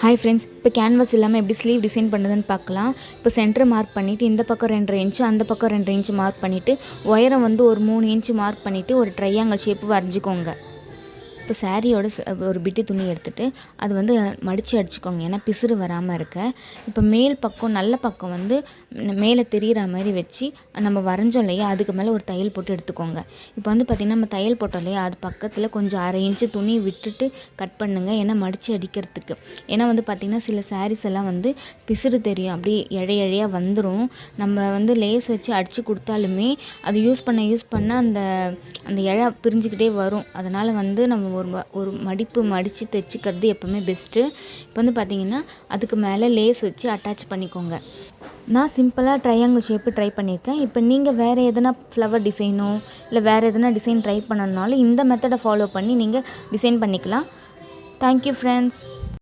Hi friends, இப்போ canvas இல்லாமல் எப்படி ஸ்லீவ் டிசைன் பண்ணுறதுன்னு பார்க்கலாம். இப்போ சென்டர் மார்க் பண்ணிவிட்டு இந்த பக்கம் 2.5 இன்ச்சு அந்த பக்கம் 2.5 இன்ச்சு மார்க் பண்ணிவிட்டு உயரம் வந்து ஒரு 3 இன்ச்சு மார்க் பண்ணிவிட்டு ஒரு ட்ரையாங்கிள் ஷேப்பு வரைஞ்சிக்கோங்க. இப்போ சாரியோட ஒரு பிட்டு துணி எடுத்துகிட்டு அது வந்து மடித்து அடிச்சுக்கோங்க, ஏன்னா பிசுறு வராமல் இருக்க. இப்போ மேல் பக்கம் நல்ல பக்கம் வந்து மேலே தெரிகிற மாதிரி வச்சு நம்ம வரைஞ்சோம் இல்லையா, அதுக்கு மேலே ஒரு தையல் போட்டு எடுத்துக்கோங்க. இப்போ வந்து பார்த்திங்கன்னா நம்ம தையல் போட்டோம் இல்லையா, அது பக்கத்தில் கொஞ்சம் 1/2 இன்ச்சு துணி விட்டுட்டு கட் பண்ணுங்கள், ஏன்னா மடித்து அடிக்கிறதுக்கு. ஏன்னா வந்து பார்த்திங்கன்னா சில சாரீஸ் எல்லாம் வந்து பிசுறு தெரியும், அப்படியே இழையாக வந்துடும். நம்ம வந்து லேஸ் வச்சு அடித்து கொடுத்தாலுமே அது யூஸ் பண்ண அந்த அந்த இழை பிரிஞ்சுக்கிட்டே வரும். அதனால் வந்து நம்ம ஒரு மடித்து தைச்சிக்கிறது எப்போவுமே பெஸ்ட்டு. இப்போ வந்து பார்த்திங்கன்னா அதுக்கு மேலே லேஸ் வச்சு அட்டாச் பண்ணிக்கோங்க. நான் சிம்பிளாக ட்ரையாங்கிள் ஷேப்பு ட்ரை பண்ணியிருக்கேன். இப்போ நீங்கள் வேறு எதனா ஃப்ளவர் டிசைனோ இல்லை வேறு எதனா டிசைன் ட்ரை பண்ணணுனாலும் இந்த மெத்தடை ஃபாலோ பண்ணி நீங்கள் டிசைன் பண்ணிக்கலாம். Thank you friends.